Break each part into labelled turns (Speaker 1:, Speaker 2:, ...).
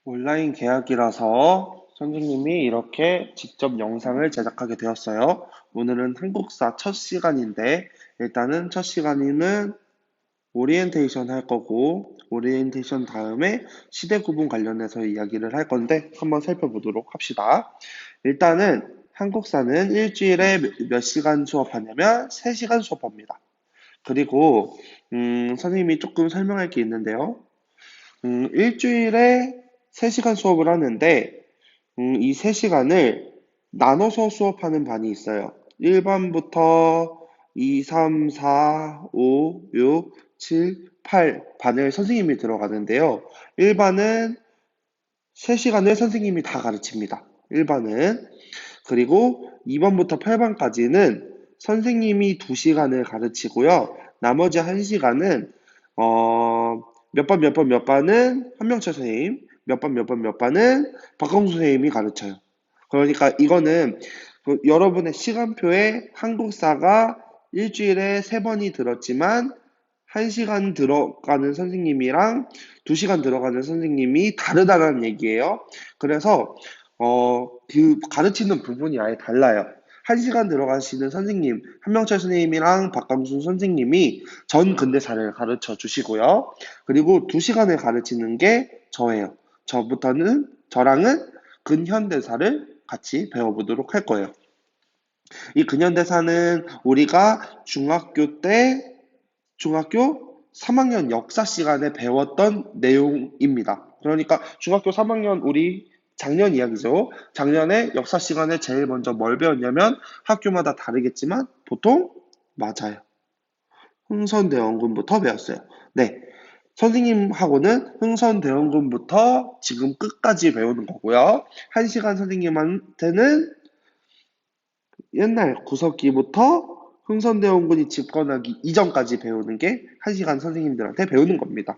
Speaker 1: 온라인 계약이라서 선생님이 이렇게 직접 영상을 제작하게 되었어요. 오늘은 한국사 첫 시간인데, 일단은 첫 시간에는 오리엔테이션 할 거고, 오리엔테이션 다음에 시대 구분 관련해서 이야기를 할 건데, 한번 살펴보도록 합시다. 일단은 한국사는 일주일에 몇 시간 수업하냐면 3시간 수업합니다. 그리고 선생님이 조금 설명할 게 있는데요. 일주일에 3시간 수업을 하는데, 이 3시간을 나눠서 수업하는 반이 있어요. 1반부터 2, 3, 4, 5, 6, 7, 8 반을 선생님이 들어가는데요. 1반은 3시간을 선생님이 다 가르칩니다. 1반은. 그리고 2반부터 8반까지는 선생님이 2시간을 가르치고요. 나머지 1시간은 몇 반, 몇 반, 몇 반은 한명철 선생님, 몇 반, 몇 반, 몇 반은 박광수 선생님이 가르쳐요. 그러니까 이거는 여러분의 시간표에 한국사가 일주일에 3번이 들었지만 1시간 들어가는 선생님이랑 2시간 들어가는 선생님이 다르다는 얘기예요. 그래서 그 가르치는 부분이 아예 달라요. 1시간 들어가시는 선생님, 한명철 선생님이랑 박강순 선생님이 전 근대사를 가르쳐 주시고요. 그리고 2시간을 가르치는 게 저예요. 저랑은 근현대사를 같이 배워보도록 할 거예요. 이 근현대사는 우리가 중학교 3학년 역사 시간에 배웠던 내용입니다. 그러니까 중학교 3학년 우리 작년 이야기죠. 작년에 역사 시간에 제일 먼저 뭘 배웠냐면 학교마다 다르겠지만 보통 맞아요. 흥선대원군부터 배웠어요. 네. 선생님하고는 흥선대원군부터 지금 끝까지 배우는 거고요. 1시간 선생님한테는 옛날 구석기부터 흥선대원군이 집권하기 이전까지 배우는 게 1시간 선생님들한테 배우는 겁니다.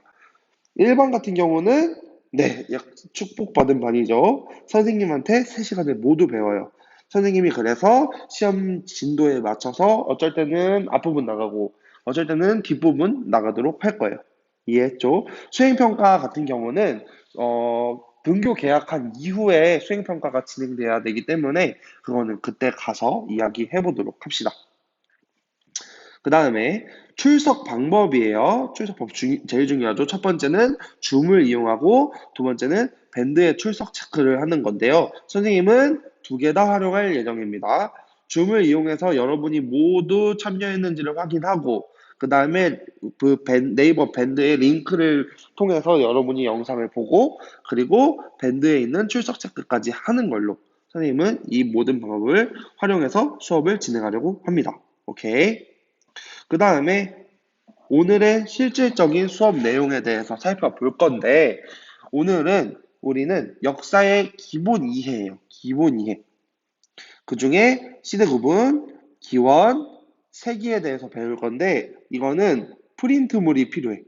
Speaker 1: 1반 같은 경우는 네, 축복받은 반이죠. 선생님한테 3시간을 모두 배워요. 선생님이 그래서 시험 진도에 맞춰서 어쩔 때는 앞부분 나가고 어쩔 때는 뒷부분 나가도록 할 거예요. 이해했죠? 수행평가 같은 경우는 등교 개학한 이후에 수행평가가 진행돼야 되기 때문에 그거는 그때 가서 이야기해 보도록 합시다. 그 다음에 출석 방법이에요. 출석법 제일 중요하죠. 첫 번째는 줌을 이용하고 두 번째는 밴드의 출석 체크를 하는 건데요. 선생님은 2개 다 활용할 예정입니다. 줌을 이용해서 여러분이 모두 참여했는지를 확인하고 그 다음에 네이버 밴드의 링크를 통해서 여러분이 영상을 보고 그리고 밴드에 있는 출석 체크까지 하는 걸로 선생님은 이 모든 방법을 활용해서 수업을 진행하려고 합니다. 오케이. 그 다음에 오늘의 실질적인 수업 내용에 대해서 살펴볼 건데, 오늘은 우리는 역사의 기본 이해예요. 기본 이해. 그 중에 시대 구분, 기원, 세기에 대해서 배울 건데, 이거는 프린트물이 필요해.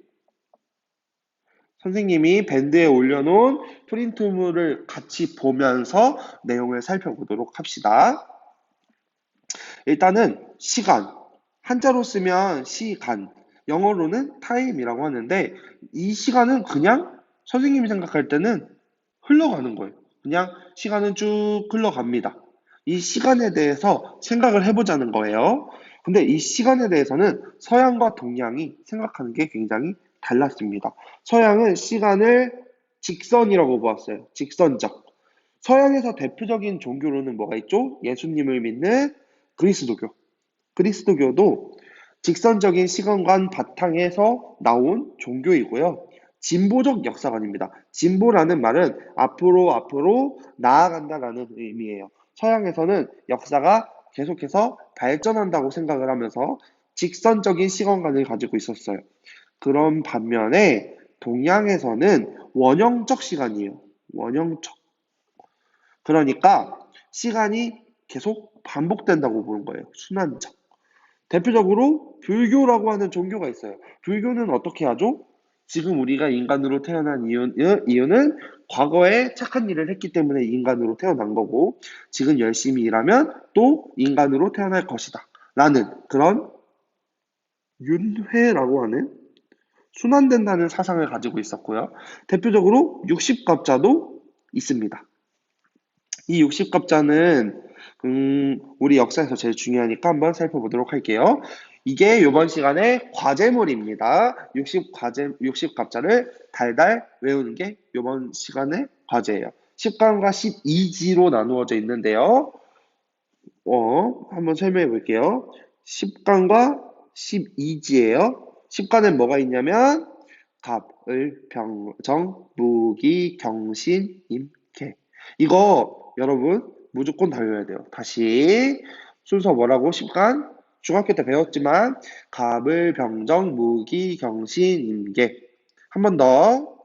Speaker 1: 선생님이 밴드에 올려놓은 프린트물을 같이 보면서 내용을 살펴보도록 합시다. 일단은 시간. 한자로 쓰면 시간, 영어로는 time이라고 하는데 이 시간은 그냥 선생님이 생각할 때는 흘러가는 거예요. 그냥 시간은 쭉 흘러갑니다. 이 시간에 대해서 생각을 해보자는 거예요. 근데 이 시간에 대해서는 서양과 동양이 생각하는 게 굉장히 달랐습니다. 서양은 시간을 직선이라고 보았어요. 직선적. 서양에서 대표적인 종교로는 뭐가 있죠? 예수님을 믿는 그리스도교. 그리스도교도 직선적인 시간관 바탕에서 나온 종교이고요. 진보적 역사관입니다. 진보라는 말은 앞으로 나아간다라는 의미예요. 서양에서는 역사가 계속해서 발전한다고 생각을 하면서 직선적인 시간관을 가지고 있었어요. 그런 반면에 동양에서는 원형적 시간이에요. 원형적. 그러니까 시간이 계속 반복된다고 보는 거예요. 순환적. 대표적으로 불교라고 하는 종교가 있어요. 불교는 어떻게 하죠? 지금 우리가 인간으로 태어난 이유는 과거에 착한 일을 했기 때문에 인간으로 태어난 거고 지금 열심히 일하면 또 인간으로 태어날 것이다. 라는 그런 윤회라고 하는 순환된다는 사상을 가지고 있었고요. 대표적으로 60갑자도 있습니다. 이 60갑자는 우리 역사에서 제일 중요하니까 한번 살펴보도록 할게요. 이게 이번 시간의 과제물입니다. 60갑자를 달달 외우는 게 이번 시간의 과제예요. 10간과 12지로 나누어져 있는데요. 한번 설명해 볼게요. 10간과 12지예요. 10간엔 뭐가 있냐면 갑, 을, 병, 정, 무기, 경신, 임, 개. 이거 여러분 무조건 다 외워야 돼요. 다시 순서 뭐라고? 10간 중학교 때 배웠지만 갑을, 병정, 무기, 경신, 임계. 한 번 더.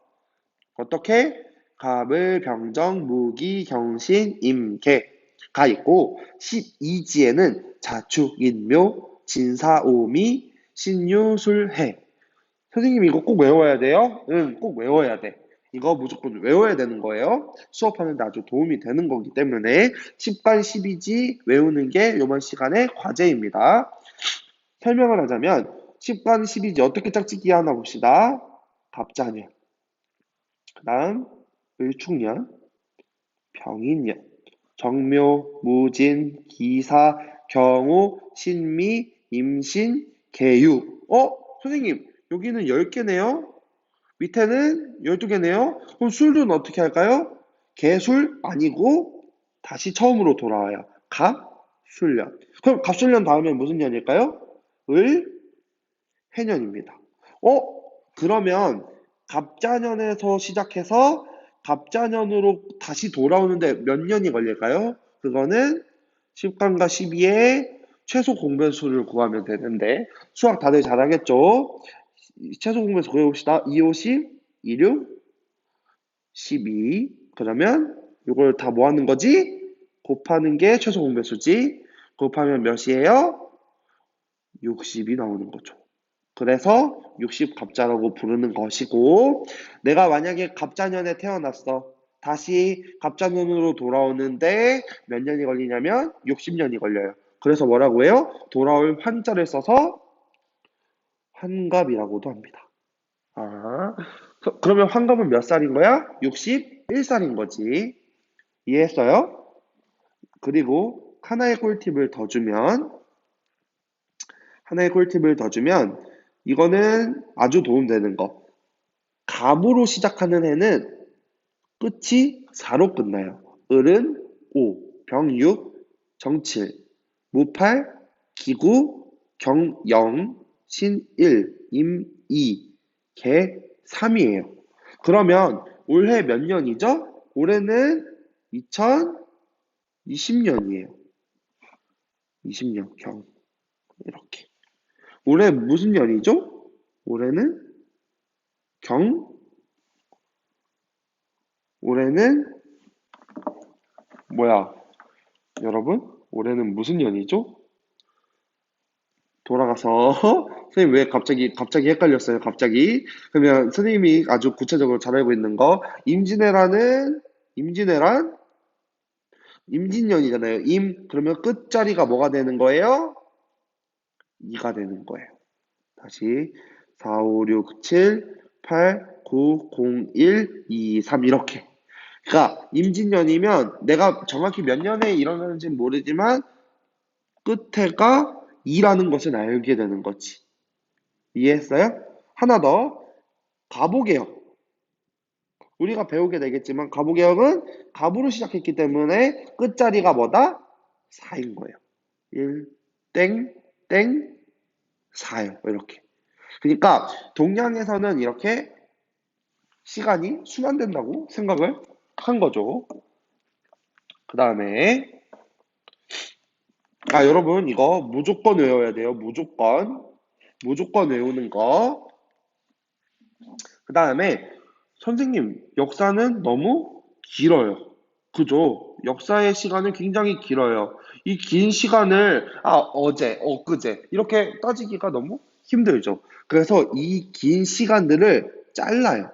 Speaker 1: 어떻게? 갑을, 병정, 무기, 경신, 임계가 있고 12지에는 자축, 인묘, 진사오미, 신유술해. 선생님 이거 꼭 외워야 돼요? 응, 꼭 외워야 돼. 이거 무조건 외워야 되는 거예요. 수업하는데 아주 도움이 되는 거기 때문에 10간 12지 외우는 게 이번 시간의 과제입니다. 설명을 하자면 10간 12지 어떻게 짝짓기 하나 봅시다. 갑자년, 그 다음 을축년, 병인년, 정묘, 무진, 기사, 경우, 신미, 임신, 계유. 선생님 여기는 10개네요. 밑에는 12개네요. 그럼 술은 어떻게 할까요? 개술 아니고 다시 처음으로 돌아와요. 갑술년. 그럼 갑술년 다음에 무슨 년일까요? 해년입니다. 그러면 갑자년에서 시작해서 갑자년으로 다시 돌아오는데 몇 년이 걸릴까요? 그거는 10간과 12의 최소 공변수를 구하면 되는데 수학 다들 잘하겠죠? 최소 공변수 구해봅시다. 2, 5, 10, 2, 6, 12. 그러면 이걸 다 뭐 하는 거지? 곱하는 게 최소 공배수지. 곱하면 몇이에요? 60이 나오는 거죠. 그래서 60갑자라고 부르는 것이고 내가 만약에 갑자년에 태어났어. 다시 갑자년으로 돌아오는데 몇 년이 걸리냐면 60년이 걸려요. 그래서 뭐라고 해요? 돌아올 환자를 써서 환갑이라고도 합니다. 그러면 환갑은 몇 살인 거야? 61살인 거지. 이해했어요? 그리고 하나의 꿀팁을 더 주면 이거는 아주 도움되는 거. 갑으로 시작하는 해는 끝이 4로 끝나요. 을은 5, 병 6, 정 7, 무 8, 기구, 경 0, 신 1, 임 2, 개 3이에요. 그러면 올해 몇 년이죠? 올해는 2020년이에요. 20년 경 이렇게. 올해 무슨 년이죠? 올해는 경 올해는 뭐야? 여러분, 올해는 무슨 년이죠? 돌아가서 선생님 왜 갑자기 헷갈렸어요? 갑자기. 그러면 선생님이 아주 구체적으로 잘 알고 있는 거 임진왜란 임진년이잖아요. 그러면 끝자리가 뭐가 되는 거예요? 2가 되는 거예요. 다시 4, 5, 6, 7, 8, 9, 0, 1, 2, 3 이렇게. 그러니까 임진년이면 내가 정확히 몇 년에 일어나는지는 모르지만 끝에가 2라는 것은 알게 되는 거지. 이해했어요? 하나 더. 가보개혁. 우리가 배우게 되겠지만 가보개혁은 갑으로 시작했기 때문에 끝자리가 뭐다? 4인 거예요. 1, 땡, 땡, 4요. 이렇게. 그러니까 동양에서는 이렇게 시간이 순환된다고 생각을 한 거죠. 그 다음에 여러분 이거 무조건 외워야 돼요. 무조건 외우는 거. 그 다음에 선생님 역사는 너무 길어요. 그죠? 역사의 시간은 굉장히 길어요. 이 긴 시간을 어제, 엊그제 이렇게 따지기가 너무 힘들죠. 그래서 이 긴 시간들을 잘라요.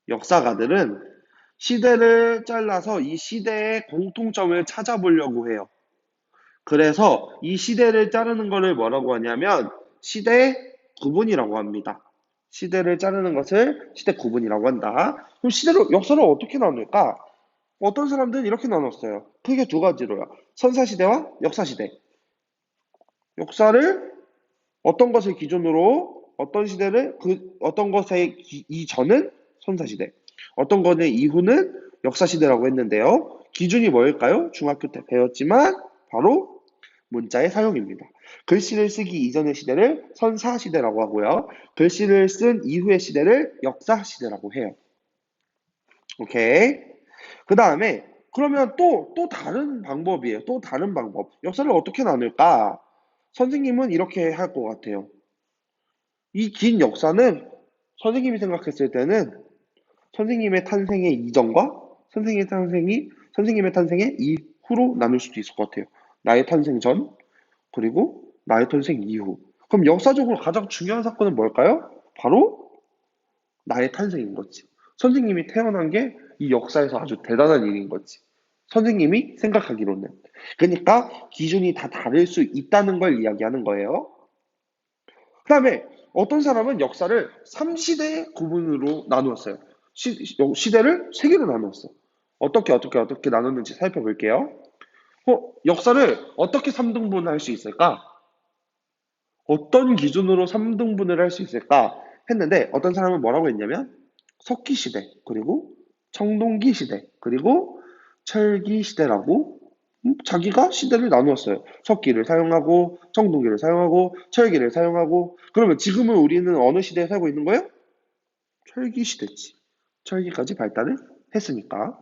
Speaker 1: 역사가들은 시대를 잘라서 이 시대의 공통점을 찾아보려고 해요. 그래서 이 시대를 자르는 거를 뭐라고 하냐면 시대 구분이라고 합니다. 시대를 자르는 것을 시대 구분이라고 한다. 그럼 역사를 어떻게 나눌까? 어떤 사람들은 이렇게 나눴어요. 크게 두 가지로요. 선사시대와 역사시대. 역사를 어떤 것을 기준으로 어떤 시대를 어떤 것의 이전은 선사시대, 어떤 것의 이후는 역사시대라고 했는데요. 기준이 뭘까요? 중학교 때 배웠지만 바로 문자의 사용입니다. 글씨를 쓰기 이전의 시대를 선사시대라고 하고요. 글씨를 쓴 이후의 시대를 역사시대라고 해요. 오케이. 그 다음에 그러면 또 다른 방법이에요. 또 다른 방법. 역사를 어떻게 나눌까? 선생님은 이렇게 할 것 같아요. 이 긴 역사는 선생님이 생각했을 때는 선생님의 탄생의 이전과 선생님의 탄생의 이후로 나눌 수도 있을 것 같아요. 나의 탄생 전, 그리고 나의 탄생 이후. 그럼 역사적으로 가장 중요한 사건은 뭘까요? 바로 나의 탄생인 거지. 선생님이 태어난 게 이 역사에서 아주 대단한 일인 거지. 선생님이 생각하기로는. 그러니까 기준이 다 다를 수 있다는 걸 이야기하는 거예요. 그 다음에 어떤 사람은 역사를 3시대 구분으로 나누었어요. 시대를 3개로 나누었어. 어떻게 나눴는지 살펴볼게요. 역사를 어떻게 3등분할 수 있을까? 어떤 기준으로 3등분을 할 수 있을까? 했는데 어떤 사람은 뭐라고 했냐면 석기 시대, 그리고 청동기 시대, 그리고 철기 시대라고 자기가 시대를 나누었어요. 석기를 사용하고 청동기를 사용하고 철기를 사용하고 그러면 지금은 우리는 어느 시대에 살고 있는 거예요? 철기 시대지. 철기까지 발달을 했으니까.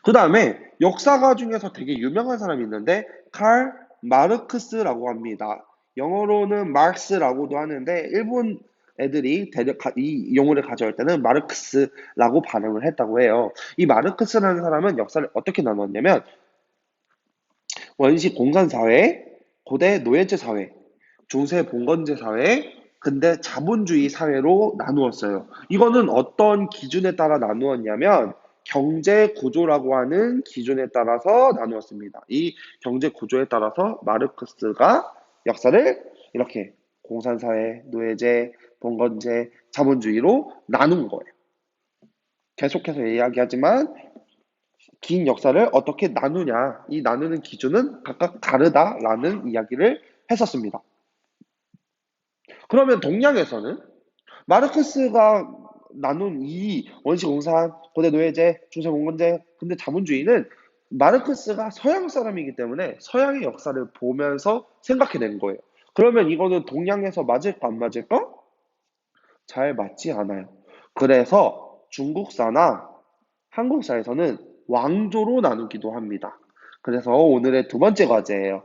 Speaker 1: 그 다음에 역사가 중에서 되게 유명한 사람이 있는데 칼 마르크스라고 합니다. 영어로는 마르크스라고도 하는데 일본 애들이 이 용어를 가져올 때는 마르크스라고 발음을 했다고 해요. 이 마르크스라는 사람은 역사를 어떻게 나눴냐면 원시 공산사회, 고대 노예제 사회, 중세 봉건제 사회, 근대 자본주의 사회로 나누었어요. 이거는 어떤 기준에 따라 나누었냐면 경제 구조라고 하는 기준에 따라서 나누었습니다. 이 경제 구조에 따라서 마르크스가 역사를 이렇게 공산사회, 노예제, 봉건제, 자본주의로 나눈 거예요. 계속해서 이야기하지만 긴 역사를 어떻게 나누냐, 이 나누는 기준은 각각 다르다라는 이야기를 했었습니다. 그러면 동양에서는 마르크스가 나눈 이 원시공산, 고대 노예제, 중세 봉건제, 근대 자본주의는 마르크스가 서양 사람이기 때문에 서양의 역사를 보면서 생각해낸 거예요. 그러면 이거는 동양에서 맞을까 안 맞을까? 잘 맞지 않아요. 그래서 중국사나 한국사에서는 왕조로 나누기도 합니다. 그래서 오늘의 두 번째 과제예요.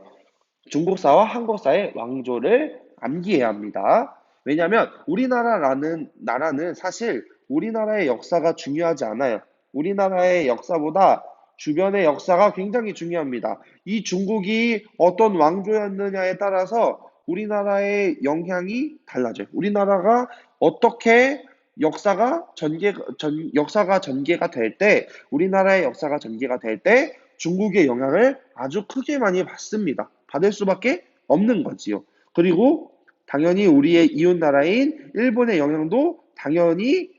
Speaker 1: 중국사와 한국사의 왕조를 암기해야 합니다. 왜냐하면 우리나라라는 나라는 사실 우리나라의 역사가 중요하지 않아요. 우리나라의 역사보다 주변의 역사가 굉장히 중요합니다. 이 중국이 어떤 왕조였느냐에 따라서 우리나라의 영향이 달라져요. 우리나라가 어떻게 역사가 전개가 될 때, 우리나라의 역사가 전개가 될 때 중국의 영향을 아주 크게 많이 받습니다. 받을 수밖에 없는 거지요. 그리고 당연히 우리의 이웃 나라인 일본의 영향도 당연히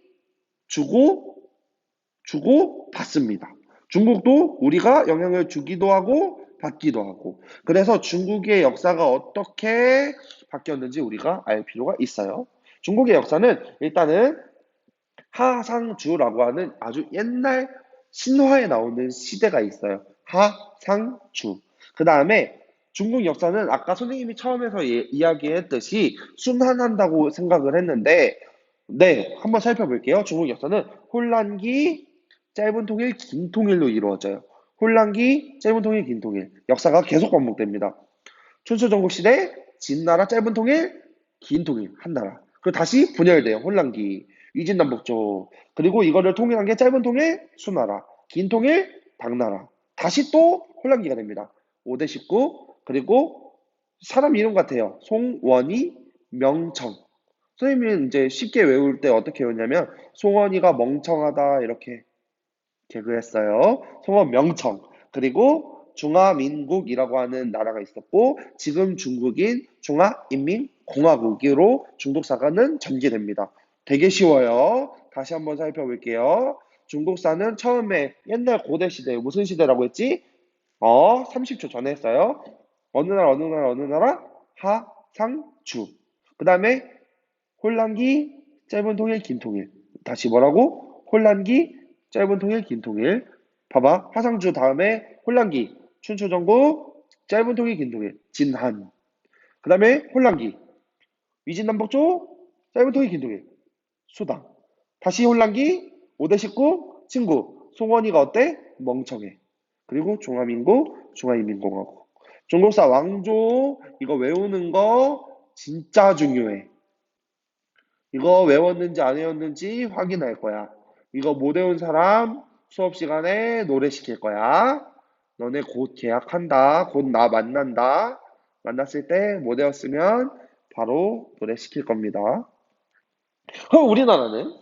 Speaker 1: 주고 받습니다. 중국도 우리가 영향을 주기도 하고 받기도 하고. 그래서 중국의 역사가 어떻게 바뀌었는지 우리가 알 필요가 있어요. 중국의 역사는 일단은 하상주라고 하는 아주 옛날 신화에 나오는 시대가 있어요. 하상주. 그 다음에 중국 역사는 아까 선생님이 처음에서 이야기했듯이 순환한다고 생각을 했는데, 네, 한번 살펴볼게요. 중국 역사는 혼란기, 짧은 통일, 긴 통일로 이루어져요. 혼란기, 짧은 통일, 긴 통일. 역사가 계속 반복됩니다. 춘추전국시대, 진나라, 짧은 통일, 긴 통일, 한나라. 그리고 다시 분열돼요. 혼란기. 위진남북조. 그리고 이거를 통일한 게 짧은 통일, 수나라. 긴 통일, 당나라. 다시 또 혼란기가 됩니다. 5대 19. 그리고 사람 이름 같아요. 송원이, 명청. 선생님은 이제 쉽게 외울 때 어떻게 외우냐면 송원이가 멍청하다 이렇게 개그했어요. 송원 명청. 그리고 중화민국이라고 하는 나라가 있었고 지금 중국인 중화인민공화국이 공화국으로 중국사가는 전개됩니다. 되게 쉬워요. 다시 한번 살펴볼게요. 중국사는 처음에 옛날 고대 시대 무슨 시대라고 했지? 30초 전에 했어요. 어느 나라 어느 나라 어느 나라? 하상주. 그 다음에 혼란기 짧은 통일 긴 통일. 다시 뭐라고? 혼란기 짧은 통일 긴 통일. 봐봐. 하상주 다음에 혼란기 춘추전국 짧은 통일 긴 통일 진한. 그 다음에 혼란기 위진남북조 짧은 통일 긴 통일 수당. 다시 혼란기 5대 19 친구 송원이가 어때? 멍청해. 그리고 중화인민공화국. 중국사 왕조 이거 외우는 거 진짜 중요해. 이거 외웠는지 안 외웠는지 확인할 거야. 이거 못 외운 사람 수업 시간에 노래 시킬 거야. 너네 곧 계약한다. 곧 나 만난다. 만났을 때 못 외웠으면 바로 노래 시킬 겁니다. 그럼 우리나라는?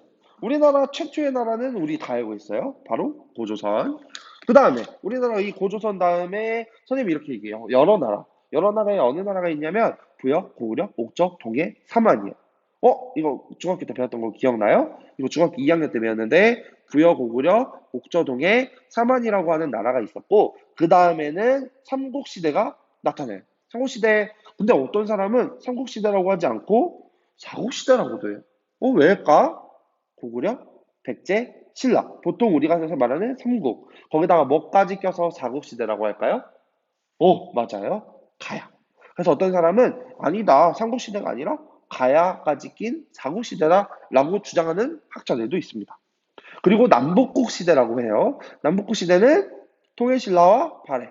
Speaker 1: 우리나라 최초의 나라는 우리 다 알고 있어요. 바로 고조선. 그 다음에 우리나라 이 고조선 다음에 선생님이 이렇게 얘기해요. 여러 나라. 여러 나라에 어느 나라가 있냐면 부여, 고구려, 옥저, 동해, 삼한이에요. 이거 중학교 때 배웠던 거 기억나요? 이거 중학교 2학년 때 배웠는데 부여, 고구려, 옥저, 동해, 삼한이라고 하는 나라가 있었고 그 다음에는 삼국시대가 나타나요. 삼국시대 근데 어떤 사람은 삼국시대라고 하지 않고 사국시대라고도 해요. 왜일까? 고구려, 백제, 신라. 보통 우리가 해서 말하는 삼국. 거기다가 뭐까지 껴서 사국시대라고 할까요? 맞아요. 가야. 그래서 어떤 사람은 아니다. 삼국시대가 아니라 가야까지 낀 사국시대다라고 주장하는 학자들도 있습니다. 그리고 남북국 시대라고 해요. 남북국 시대는 통일신라와 발해.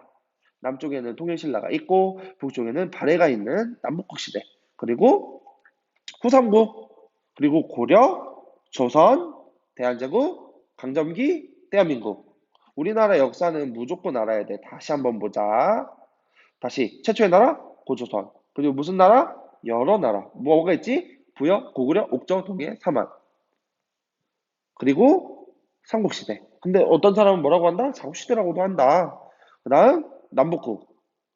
Speaker 1: 남쪽에는 통일신라가 있고 북쪽에는 발해가 있는 남북국 시대. 그리고 후삼국, 그리고 고려, 조선, 대한제국, 강점기, 대한민국. 우리나라 역사는 무조건 알아야 돼. 다시 한번 보자. 다시 최초의 나라 고조선. 그리고 무슨 나라? 여러 나라. 뭐가 있지? 부여, 고구려, 옥저, 동해, 삼한. 그리고 삼국시대. 근데 어떤 사람은 뭐라고 한다? 삼국시대라고도 한다. 그 다음 남북국.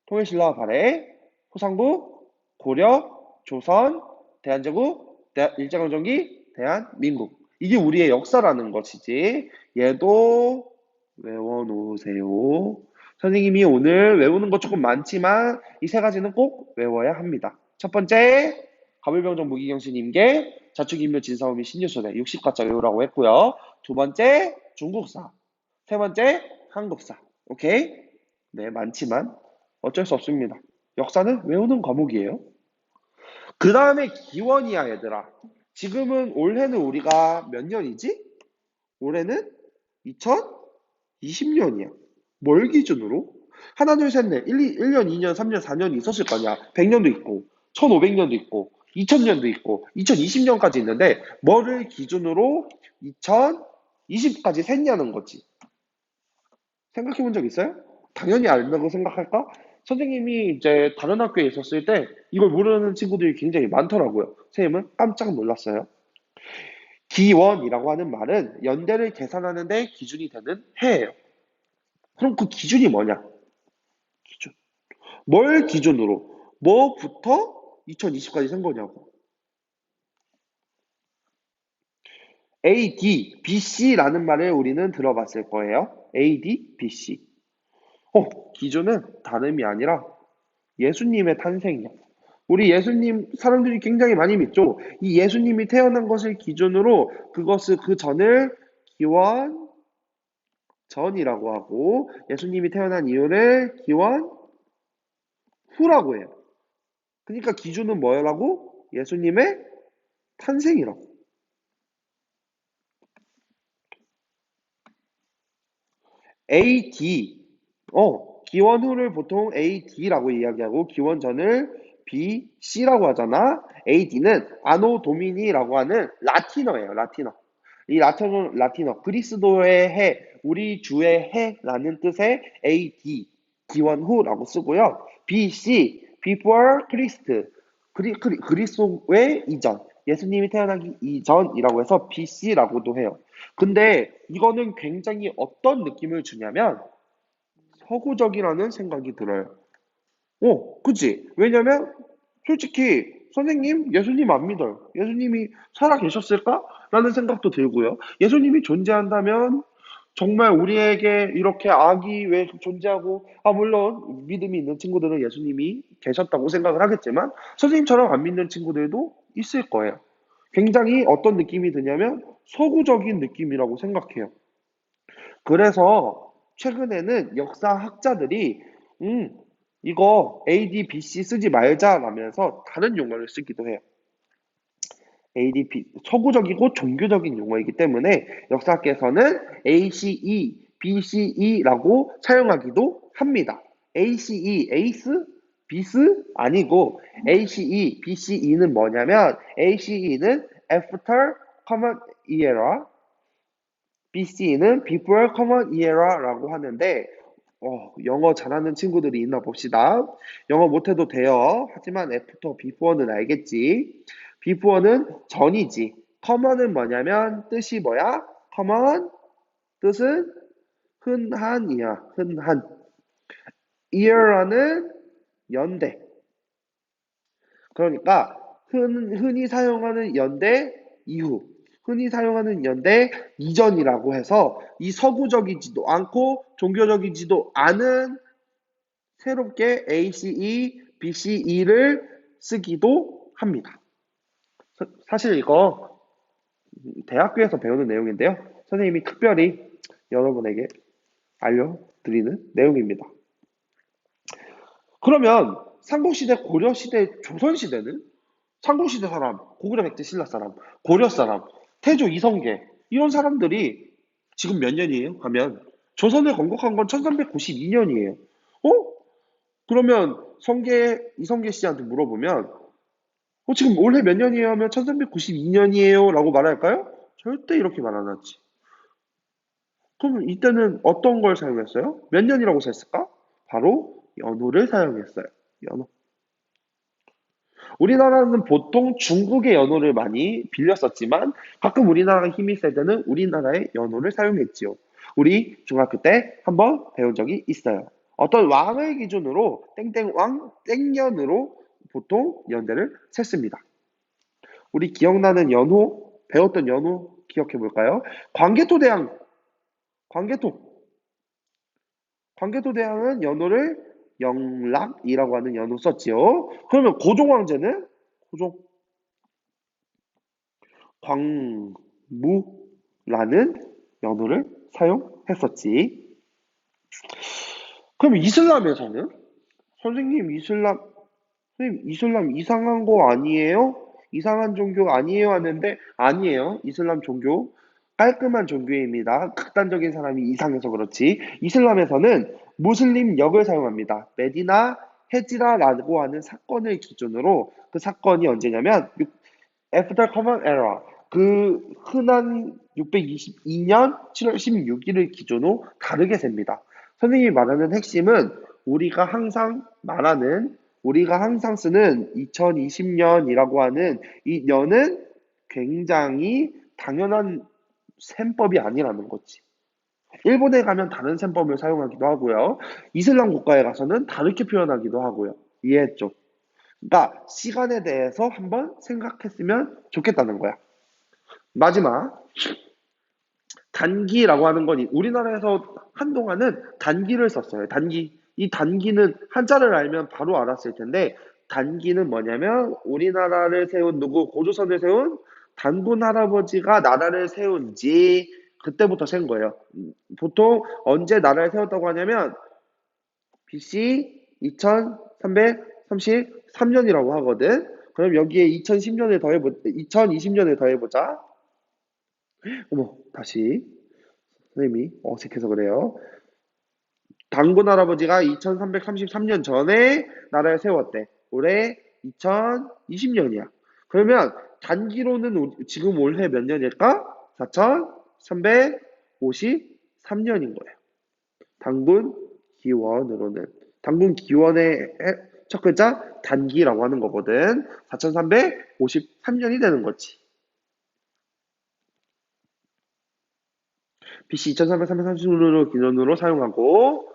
Speaker 1: 통일신라와 발해, 후삼국, 고려, 조선, 대한제국, 일제강점기, 대한민국. 이게 우리의 역사라는 것이지. 얘도 외워놓으세요. 선생님이 오늘 외우는 거 조금 많지만 이 세 가지는 꼭 외워야 합니다. 첫 번째, 가물병정 무기경신임계, 자축인묘 진사오미 신유소대 60과자 외우라고 했고요. 두 번째, 중국사. 세 번째, 한국사. 오케이? 네, 많지만 어쩔 수 없습니다. 역사는 외우는 과목이에요. 그 다음에 기원이야, 얘들아. 지금은 올해는 우리가 몇 년이지? 올해는 2020년이야. 뭘 기준으로? 하나, 둘, 셋, 넷. 1년, 2년, 3년, 4년이 있었을 거냐. 100년도 있고, 1500년도 있고, 2000년도 있고, 2020년까지 있는데, 뭐를 기준으로 2020까지 셌냐는 거지. 생각해 본 적 있어요? 당연히 알다고 생각할까? 선생님이 이제 다른 학교에 있었을 때 이걸 모르는 친구들이 굉장히 많더라고요. 선생님은 깜짝 놀랐어요. 기원이라고 하는 말은 연대를 계산하는 데 기준이 되는 해예요. 그럼 그 기준이 뭐냐? 기준. 뭘 기준으로? 뭐부터 2020까지 센 거냐고. AD, BC라는 말을 우리는 들어봤을 거예요. AD, BC. 기준은 다름이 아니라 예수님의 탄생이야. 우리 예수님 사람들이 굉장히 많이 믿죠. 이 예수님이 태어난 것을 기준으로 그 전을 기원 전이라고 하고 예수님이 태어난 이유를 기원 후라고 해요. 그러니까 기준은 뭐라고? 예수님의 탄생이라고. AD 기원 후를 보통 AD라고 이야기하고 기원 전을 BC라고 하잖아. AD는 아노 도미니라고 하는 라틴어예요. 라틴어. 이 라틴어 그리스도의 해, 우리 주의 해라는 뜻의 AD 기원 후라고 쓰고요. BC Before Christ 그리스도의 이전 예수님이 태어나기 이전이라고 해서 BC라고도 해요. 근데 이거는 굉장히 어떤 느낌을 주냐면 서구적이라는 생각이 들어요. 그치? 왜냐면 솔직히 선생님, 예수님 안 믿어요. 예수님이 살아 계셨을까? 라는 생각도 들고요. 예수님이 존재한다면 정말 우리에게 이렇게 악이 왜 존재하고, 물론 믿음이 있는 친구들은 예수님이 계셨다고 생각을 하겠지만, 선생님처럼 안 믿는 친구들도 있을 거예요. 굉장히 어떤 느낌이 드냐면, 서구적인 느낌이라고 생각해요. 그래서 최근에는 역사학자들이, 음, 이거 ADBC 쓰지 말자라면서 다른 용어를 쓰기도 해요. ADB, 서구적이고 종교적인 용어이기 때문에 역사학에서는 ACE, BCE라고 사용하기도 합니다. ACE, ACE, BIS 아니고 ACE, BCE는 뭐냐면 ACE는 After Common Era, BC는 Before Common Era라고 하는데 영어 잘하는 친구들이 있나 봅시다. 영어 못해도 돼요. 하지만 After, Before는 알겠지. Before는 전이지. Common은 뭐냐면 뜻이 뭐야? Common 뜻은 흔한이야. 흔한. Year라는 연대. 그러니까 흔히 사용하는 연대 이후, 흔히 사용하는 연대 이전이라고 해서 이 서구적이지도 않고 종교적이지도 않은 새롭게 ACE, BCE를 쓰기도 합니다. 사실 이거 대학교에서 배우는 내용인데요. 선생님이 특별히 여러분에게 알려드리는 내용입니다. 그러면 삼국시대, 고려시대, 조선시대는 삼국시대 사람, 고구려 백제 신라 사람, 고려 사람, 태조 이성계 이런 사람들이 지금 몇 년이에요? 하면 조선을 건국한 건 1392년이에요. 그러면 이성계 씨한테 물어보면 지금 올해 몇 년이에요? 하면 1392년이에요 라고 말할까요? 절대 이렇게 말 안 하지. 그럼 이때는 어떤 걸 사용했어요? 몇 년이라고 썼을까? 바로 연호를 사용했어요. 연호. 우리나라는 보통 중국의 연호를 많이 빌렸었지만 가끔 우리나라가 힘이 셀 때는 우리나라의 연호를 사용했지요. 우리 중학교 때 한번 배운 적이 있어요. 어떤 왕을 기준으로 땡땡왕, 땡년으로 보통 연대를 셌습니다. 우리 기억나는 연호, 배웠던 연호 기억해 볼까요? 광개토대왕, 광개토. 광개토대왕은 연호를 영락이라고 하는 연호 썼지요. 그러면 고종황제는 고종 광무라는 연호를 사용했었지. 그럼 이슬람에서는 선생님 이슬람 이상한 거 아니에요? 이상한 종교 아니에요? 하는데 아니에요. 이슬람 종교 깔끔한 종교입니다. 극단적인 사람이 이상해서 그렇지. 이슬람에서는 무슬림 역을 사용합니다. 메디나 헤지라라고 하는 사건을 기준으로 그 사건이 언제냐면 After Common Era 그 흔한 622년 7월 16일을 기준으로 다르게 셉니다. 선생님이 말하는 핵심은 우리가 항상 쓰는 2020년이라고 하는 이 년은 굉장히 당연한 셈법이 아니라는 거지. 일본에 가면 다른 셈법을 사용하기도 하고요. 이슬람 국가에 가서는 다르게 표현하기도 하고요. 이해했죠? 그러니까 시간에 대해서 한번 생각했으면 좋겠다는 거야. 마지막 단기라고 하는 건 우리나라에서 한동안은 단기를 썼어요. 단기. 이 단기는 한자를 알면 바로 알았을 텐데 단기는 뭐냐면 우리나라를 세운 누구 고조선을 세운 단군 할아버지가 나라를 세운 지 그때부터 센 거예요. 보통 언제 나라를 세웠다고 하냐면 BC 2333년이라고 하거든. 그럼 여기에 2020년을 더해보자. 어머, 다시. 선생님이 어색해서 그래요. 단군 할아버지가 2333년 전에 나라를 세웠대. 올해 2020년이야. 그러면 단기로는 지금 올해 몇 년일까? 4353년인 거예요. 단군 기원으로는. 단군 기원의 첫 글자 단기라고 하는 거거든. 4353년이 되는 거지. BC 2330년으로 기준으로 사용하고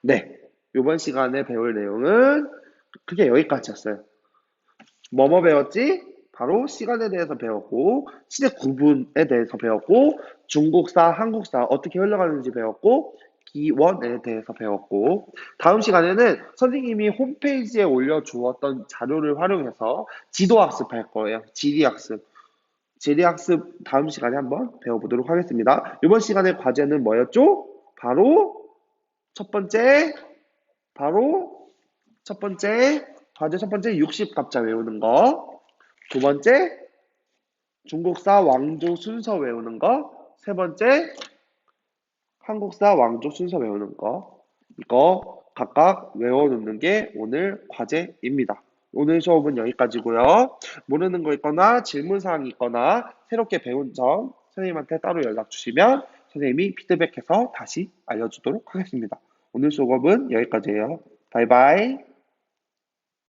Speaker 1: 네, 이번 시간에 배울 내용은 그게 여기까지였어요. 뭐뭐 배웠지? 바로 시간에 대해서 배웠고, 시제 구분에 대해서 배웠고, 중국사, 한국사 어떻게 흘러가는지 배웠고, 기원에 대해서 배웠고, 다음 시간에는 선생님이 홈페이지에 올려주었던 자료를 활용해서 지도 학습할 거예요. 지리학습. 지리학습 다음 시간에 한번 배워보도록 하겠습니다. 이번 시간의 과제는 뭐였죠? 바로 첫 번째, 바로 첫 번째, 과제 첫 번째 60갑자 외우는 거. 두 번째, 중국사 왕조 순서 외우는 거. 세 번째, 한국사 왕조 순서 외우는 거. 이거 각각 외워놓는 게 오늘 과제입니다. 오늘 수업은 여기까지고요. 모르는 거 있거나 질문사항이 있거나 새롭게 배운 점 선생님한테 따로 연락 주시면 선생님이 피드백해서 다시 알려주도록 하겠습니다. 오늘 수업은 여기까지예요. 바이바이.